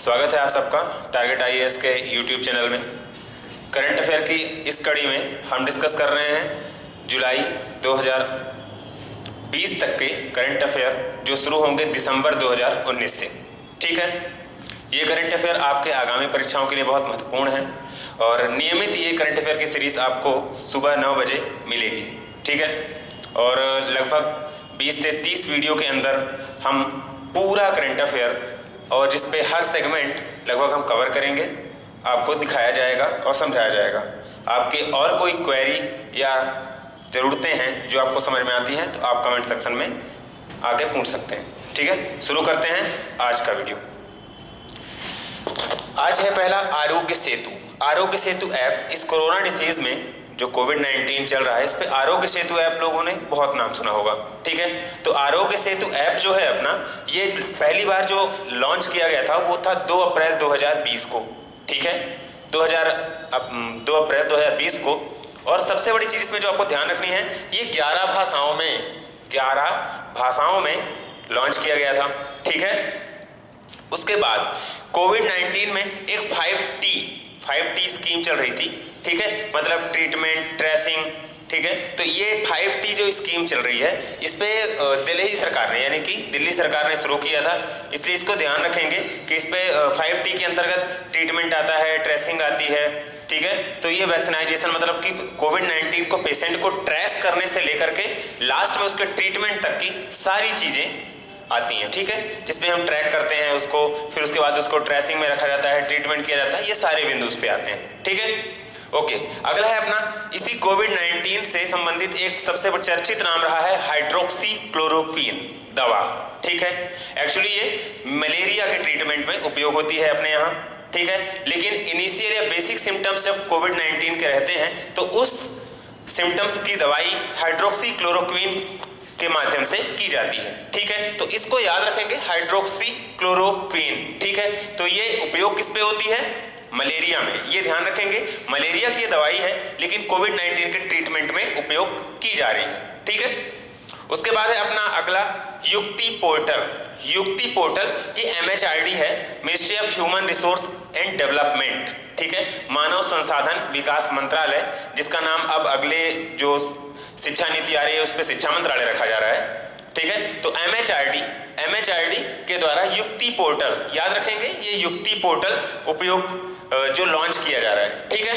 स्वागत है आप सबका टारगेट आईएएस के यूट्यूब चैनल में। करंट अफेयर की इस कड़ी में हम डिस्कस कर रहे हैं जुलाई 2020 तक के करंट अफेयर जो शुरू होंगे दिसंबर 2019 से। ठीक है, ये करंट अफेयर आपके आगामी परीक्षाओं के लिए बहुत महत्वपूर्ण है और नियमित ये करंट अफेयर की सीरीज आपको सुबह 9 बजे मिलेगी। ठीक है, और लगभग 20 से 30 वीडियो के अंदर हम पूरा करंट अफेयर और जिस पे हर सेगमेंट लगभग हम कवर करेंगे, आपको दिखाया जाएगा और समझाया जाएगा। आपके और कोई क्वेरी या ज़रूरतें हैं जो आपको समझ में आती हैं तो आप कमेंट सेक्शन में आके पूछ सकते हैं। ठीक है, शुरू करते हैं आज का वीडियो। आज है पहला आरोग्य सेतु। आरोग्य सेतु ऐप इस कोरोना डिसीज में जो कोविड-19 चल रहा है, इस पे आरोग्य सेतु ऐप लोगों ने बहुत नाम सुना होगा। ठीक है, तो आरोग्य सेतु ऐप जो है अपना, ये पहली बार जो लॉन्च किया गया था वो था 2 अप्रैल 2020 को। ठीक है, 2 अप्रैल 2020 को। और सबसे बड़ी चीज़ इसमें जो आपको ध्यान रखनी है, ये 11 भाषाओं में लॉन्च किया गया था। ठीक है, उसके बाद कोविड-19 में एक 5T स्कीम चल रही थी। ठीक है, मतलब ट्रीटमेंट, ट्रेसिंग। ठीक है, तो ये 5T जो स्कीम चल रही है, इस पे दिल्ली सरकार ने, यानी कि दिल्ली सरकार ने शुरू किया था, इसलिए इसको ध्यान रखेंगे कि इस पे 5T के अंतर्गत ट्रीटमेंट आता है, ट्रेसिंग आती है। ठीक है, तो ये वैक्सीनाइजेशन मतलब कि कोविड-19 को पेशेंट को ट्रेस करने से लेकर के लास्ट में उसके ट्रीटमेंट तक की सारी चीज़ें आती हैं। ठीक है, जिसमें हम ट्रैक करते हैं उसको, फिर उसके बाद उसको ट्रेसिंग में रखा जाता है, ट्रीटमेंट किया जाता है, ये सारे बिंदु उस पे आते हैं। ठीक है, ओके। अगला है अपना इसी कोविड-19 से संबंधित एक सबसे चर्चित नाम रहा है हाइड्रोक्सीक्लोरोक्विन दवा। ठीक है, एक्चुअली ये मलेरिया के ट्रीटमेंट में उपयोग होती है अपने यहाँ। ठीक है, लेकिन इनिशियल या बेसिक सिम्टम्स जब कोविड-19 के रहते हैं तो उस सिम्टम्स की दवाई हाइड्रोक्सीक्लोरोक्विन के माध्यम से की जाती है। ठीक है, तो इसको याद रखेंगे, हाइड्रोक्सीक्लोरोक्विन। ठीक है, तो ये उपयोग किस पे होती है? मलेरिया में। ये ध्यान रखेंगे, मलेरिया की ये दवाई है लेकिन कोविड-19 के ट्रीटमेंट में उपयोग की जा रही है। ठीक है, उसके बाद है अपना अगला युक्ति पोर्टल। युक्ति पोर्टल ये MHRD है, ministry of human resource and development. ठीक है, मानव संसाधन विकास मंत्रालय, जिसका नाम अब अगले जो शिक्षा नीति आ रही है उस पर शिक्षा मंत्रालय रखा जा रहा है। ठीक है, तो MHRD के द्वारा युक्ति पोर्टल, याद रखेंगे, ये युक्ति पोर्टल उपयोग जो लॉन्च किया जा रहा है। ठीक है,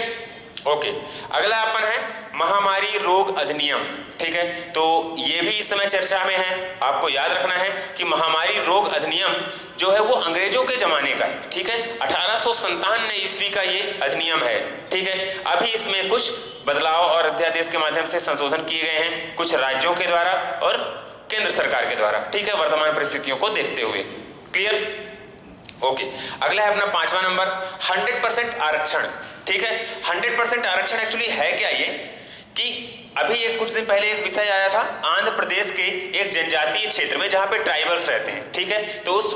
ओके। अगला अपन है महामारी रोग अधिनियम। ठीक है, तो ये भी इस समय चर्चा में है। आपको याद रखना है कि महामारी रोग अधिनियम जो है वो अंग्रेजों के जमाने का है। ठीक है, 1857 ईस्वी का ये अधिनियम है। ठीक है, अभी इसमें कुछ बदलाव और अध्यादेश के माध्यम से संशोधन किए गए हैं, कुछ राज्यों के द्वारा और केंद्र सरकार के द्वारा। ठीक है, वर्तमान परिस्थितियों को देखते हुए। क्लियर? ओके। अगला है अपना 5वां नंबर 100% आरक्षण। ठीक है, 100% आरक्षण एक्चुअली है क्या? ये कि अभी एक कुछ दिन पहले एक विषय आया था आंध्र प्रदेश के एक जनजातीय क्षेत्र में जहां पे ट्राइबल्स रहते हैं। ठीक है, तो उस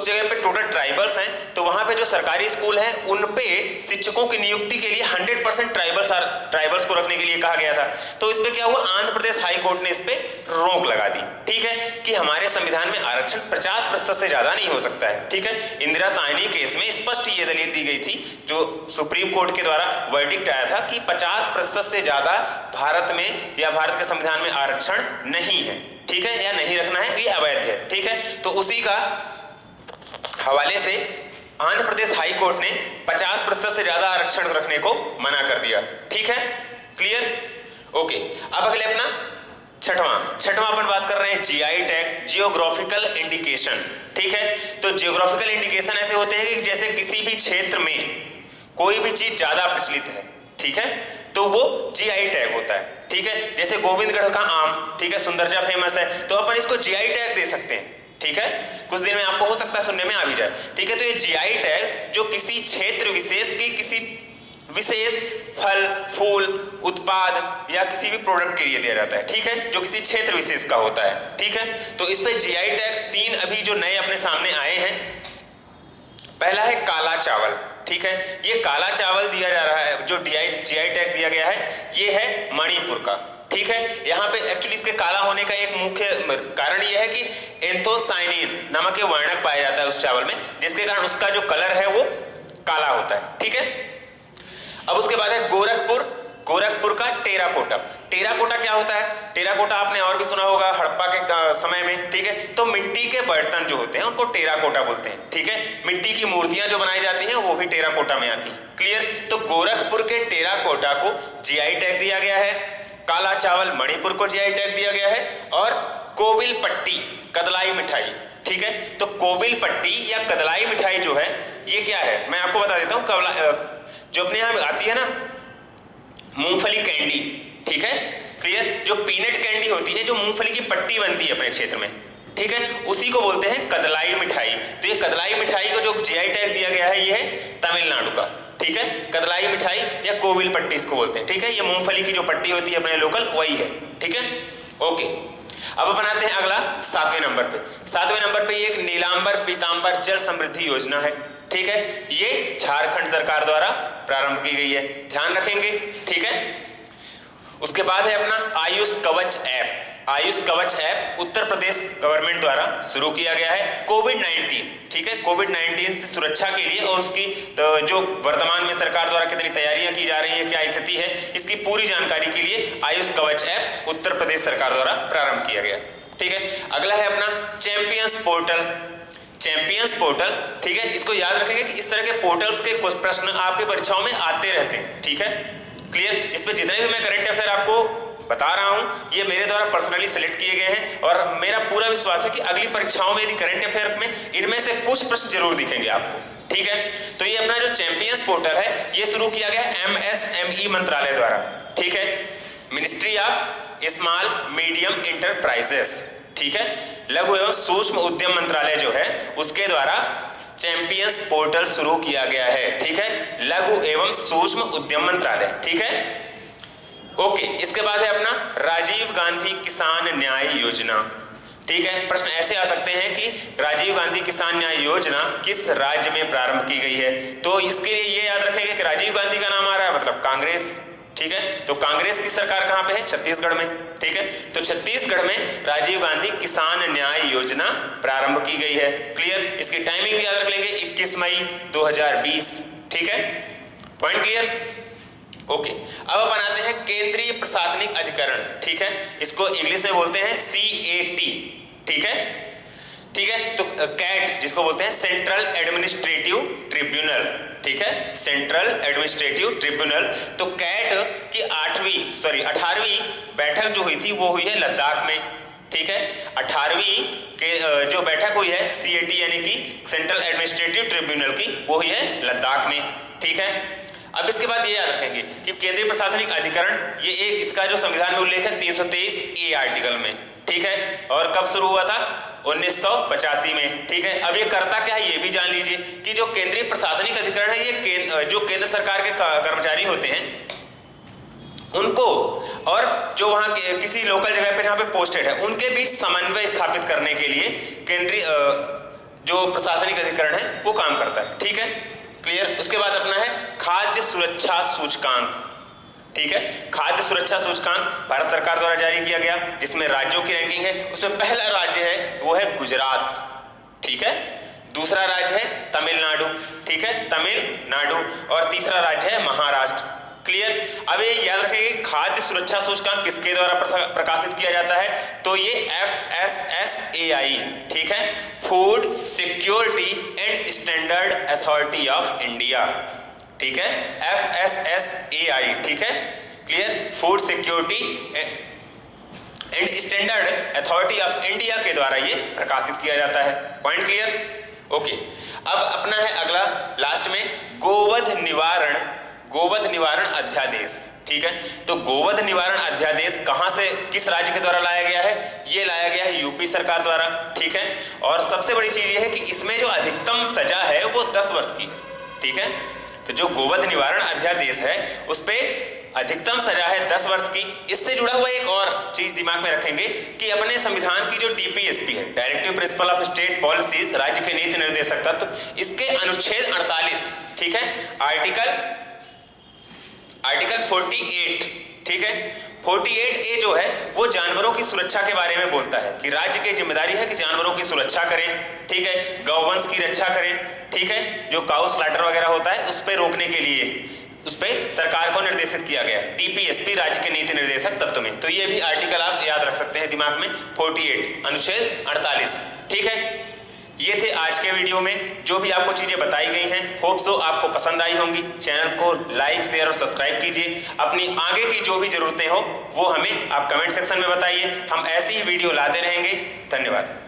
जगह पे टोटल ट्राइबल्स हैं, तो वहां पे जो सरकारी स्कूल है उन पे शिक्षकों की नियुक्ति के लिए 100% ट्राइबल्स को रखने के लिए कहा गया था। तो इस पे क्या हुआ, आंध्र प्रदेश हाई कोर्ट ने इस पे रोक लगा दी। ठीक है, कि हमारे संविधान में आरक्षण 50% से ज्यादा नहीं हो सकता है। ठीक है, इंदिरा साहनी केस में स्पष्ट ये दलील दी गई थी, जो सुप्रीम कोर्ट के द्वारा वर्डिक्ट आया था कि 50% से ज्यादा भारत में या भारत के संविधान में आरक्षण नहीं है। ठीक है, या नहीं रखना है, ये अवैध है। ठीक है, तो उसी का हवाले से आंध्र प्रदेश हाई कोर्ट ने 50% से ज्यादा आरक्षण रखने को मना कर दिया। ठीक है, क्लियर? ओके। अब अगले अपना छठवां अपन बात कर रहे हैं GI टैग, जियोग्राफिकल इंडिकेशन। ठीक है, तो जियोग्राफिकल इंडिकेशन ऐसे होते हैं कि जैसे किसी भी क्षेत्र में कोई भी चीज ज्यादा प्रचलित है, ठीक है, तो वो GI टैग होता है। ठीक है, जैसे गोविंदगढ़ का आम, ठीक है, सुंदरजा फेमस है, तो अपन इसको GI टैग दे सकते हैं। ठीक है, कुछ दिन में आपको हो सकता है सुनने में आ भी जाए। ठीक है, तो ये GI टैग जो किसी क्षेत्र विशेष की किसी विशेष फल, फूल, उत्पाद या किसी भी प्रोडक्ट के लिए दिया जाता है। ठीक है, जो किसी क्षेत्र विशेष का होता है। ठीक है, तो इस पे GI टैग 3 अभी जो नए अपने सामने आए हैं। पहला है काला चावल। ठीक है, ये काला चावल दिया जा रहा है, जो GI टैग दिया गया है, ये है मणिपुर का। ठीक है। यहाँ पे एक्चुअली इसके काला होने का एक मुख्य कारण यह है कि एंथोसाइनिन नामक वर्णक पाया जाता है उस चावल में, जिसके कारण उसका जो कलर है वो काला होता है, ठीक है। अब उसके बाद है गोरखपुर का टेराकोटा। टेराकोटा क्या होता है? टेराकोटा आपने और भी सुना होगा हड़प्पा के समय में, ठीक है। तो मिट्टी के बर्तन जो होते हैं उनको टेराकोटा बोलते हैं, ठीक है। मिट्टी की मूर्तियां जो बनाई जाती हैं वो भी टेराकोटा में आती हैं, क्लियर। तो गोरखपुर के टेराकोटा को जीआई टैग दिया गया है, काला चावल मणिपुर को जीआई टैग दिया गया है, और कोविलपट्टी कदलाई मिठाई, ठीक है। तो कोविलपट्टी या कदलाई मिठाई जो है ये क्या है, मैं आपको बता देता हूँ। जो अपने यहाँ आती है ना मूंगफली कैंडी, ठीक है, क्लियर। जो पीनट कैंडी होती है, जो मूंगफली की पट्टी बनती है अपने क्षेत्र में, ठीक है, उसी को बोलते हैं कदलाई मिठाई। तो ये कदलाई मिठाई को जो जीआई टैग दिया गया है ये है तमिलनाडु का, ठीक है। कदलाई मिठाई या कोविल पट्टी इसको बोलते हैं, ठीक है। ये मूंगफली की जो पट्टी होती है अपने लोकल वही है, ठीक है, ओके। अब अपन आते हैं अगला 7वें नंबर पे। 7वें नंबर पे ये एक नीलांबर पीतांबर जल समृद्धि योजना है, ठीक है। ये झारखंड सरकार द्वारा प्रारंभ की गई है, ध्यान रखेंगे, ठीक है। उसके बाद है अपना आयुष कवच ऐप। आयुष कवच ऐप उत्तर प्रदेश गवर्नमेंट द्वारा शुरू किया गया है कोविड-19, ठीक है। कोविड-19 से सुरक्षा के लिए और उसकी जो वर्तमान में सरकार द्वारा कितनी तैयारियां की जा रही है, क्या स्थिति है, इसकी पूरी जानकारी के लिए आयुष कवच ऐप उत्तर प्रदेश सरकार द्वारा प्रारंभ किया गया, ठीक है। अगला है अपना चैंपियंस पोर्टल। चैंपियंस पोर्टल, ठीक है, इसको याद रखेंगे कि इस तरह के पोर्टल्स के कुछ प्रश्न आपके परीक्षाओं में आते रहते हैं, ठीक है, क्लियर। इस पे जितने भी मैं करंट अफेयर आपको बता रहा हूं ये मेरे द्वारा पर्सनली सिलेक्ट किए गए हैं, और मेरा पूरा विश्वास है कि अगली परीक्षाओं में यदि करंट अफेयर में इनमें से कुछ प्रश्न जरूर दिखेंगे आपको, ठीक है। तो ये अपना जो चैंपियंस पोर्टल है ये शुरू किया गया MSME मंत्रालय द्वारा, ठीक है, ministry of small medium enterprises, ठीक है, लघु एवं सूक्ष्म उद्यम मंत्रालय जो है उसके द्वारा चैंपियंस पोर्टल शुरू किया गया है, ठीक है, लघु एवं सूक्ष्म उद्यम मंत्रालय, ठीक है, ओके। इसके बाद है अपना राजीव गांधी किसान न्याय योजना, ठीक है। प्रश्न ऐसे आ सकते हैं कि राजीव गांधी किसान न्याय योजना किस राज्य में प्रारंभ की गई है, तो इसके लिए ये याद रखेंगे कि राजीव गांधी का नाम आ रहा है मतलब कांग्रेस, ठीक है। तो कांग्रेस की सरकार कहां पे है? छत्तीसगढ़ में, ठीक है। तो छत्तीसगढ़ में राजीव गांधी किसान न्याय योजना प्रारंभ की गई है, क्लियर। इसकी टाइमिंग भी याद रख लेंगे 21 मई 2020, ठीक है, पॉइंट क्लियर, ओके। अब अपन आते हैं केंद्रीय प्रशासनिक अधिकरण, ठीक है, इसको इंग्लिश में बोलते हैं CAT, ठीक है, ठीक है। तो कैट जिसको बोलते हैं सेंट्रल एडमिनिस्ट्रेटिव ट्रिब्यूनल, ठीक है, सेंट्रल एडमिनिस्ट्रेटिव ट्रिब्यूनल। तो कैट की 18वीं बैठक जो हुई थी वो हुई है लद्दाख में, ठीक है। 18वीं के जो बैठक हुई है CAT यानी कि सेंट्रल एडमिनिस्ट्रेटिव ट्रिब्यूनल की वो हुई है लद्दाख में, ठीक है। अब इसके बाद ये याद रखेंगे कि केंद्रीय प्रशासनिक अधिकरण ये एक इसका जो संविधान में उल्लेख है 323A आर्टिकल में, ठीक है, और कब शुरू हुआ था? 1985 में, ठीक है। अब ये करता क्या है ये भी जान लीजिए कि जो केंद्रीय प्रशासनिक अधिकरण है ये जो केंद्र सरकार के कर्मचारी होते हैं उनको और जो वहां किसी लोकल जगह पे जहां पे पोस्टेड है उनके बीच समन्वय स्थापित करने के लिए केंद्रीय जो प्रशासनिक अधिकरण है वो काम करता है, ठीक है, क्लियर। उसके बाद अपना है खाद्य सुरक्षा सूचकांक, ठीक है। खाद्य सुरक्षा सूचकांक भारत सरकार द्वारा जारी किया गया जिसमें राज्यों की रैंकिंग है। उसमें पहला राज्य है वो है गुजरात, ठीक है, दूसरा राज्य है तमिलनाडु, ठीक है, तमिलनाडु, और तीसरा राज्य है महाराष्ट्र, क्लियर। अब ये याद रखेंगे खाद्य सुरक्षा सूचकांक किसके द्वारा प्रकाशित किया जाता है? तो ये FSSAI, ठीक है, food security and standard authority of India, ठीक है, FSSAI, ठीक है, clear, food security and standard authority of India के द्वारा ये प्रकाशित किया जाता है, पॉइंट क्लियर, ओके। अब अपना है अगला लास्ट में गोवध निवारण अध्यादेश, ठीक है। तो गोवध निवारण अध्यादेश कहां से किस राज्य के द्वारा लाया गया है? ये लाया गया है यूपी सरकार द्वारा, ठीक है। और सबसे बड़ी चीज ये है कि इसमें जो अधिकतम सजा है वो 10 वर्ष की है, ठीक है। तो जो गोवध निवारण अध्यादेश है उस पे अधिकतम सजा है 10 वर्ष की। इससे जुड़ा हुआ एक और चीज दिमाग में रखेंगे कि अपने संविधान की जो DPSP है, directive principle of state policies, राज्य के नीति निर्देशक तत्व, इसके अनुच्छेद 48, ठीक है, आर्टिकल 48, ठीक है, 48A जो है वो जानवरों की सुरक्षा के बारे में बोलता है कि राज्य की जिम्मेदारी है कि जानवरों की सुरक्षा करें, ठीक है, गौवंश की रक्षा करें, ठीक है, जो काउ स्लॉटर वगैरह होता है उस पर रोकने के लिए उस पर सरकार को निर्देशित किया गया है, डीपीएसपी राज्य के नीति निर्देशक तत्व में। तो ये भी आर्टिकल आप याद रख सकते हैं दिमाग में, 48 अनुच्छेद 48, ठीक है। ये थे आज के वीडियो में जो भी आपको चीजें बताई गई हैं, होप सो आपको पसंद आई होंगी। चैनल को लाइक शेयर और सब्सक्राइब कीजिए। अपनी आगे की जो भी जरूरतें हो वो हमें आप कमेंट सेक्शन में बताइए, हम ऐसी ही वीडियो लाते रहेंगे। धन्यवाद।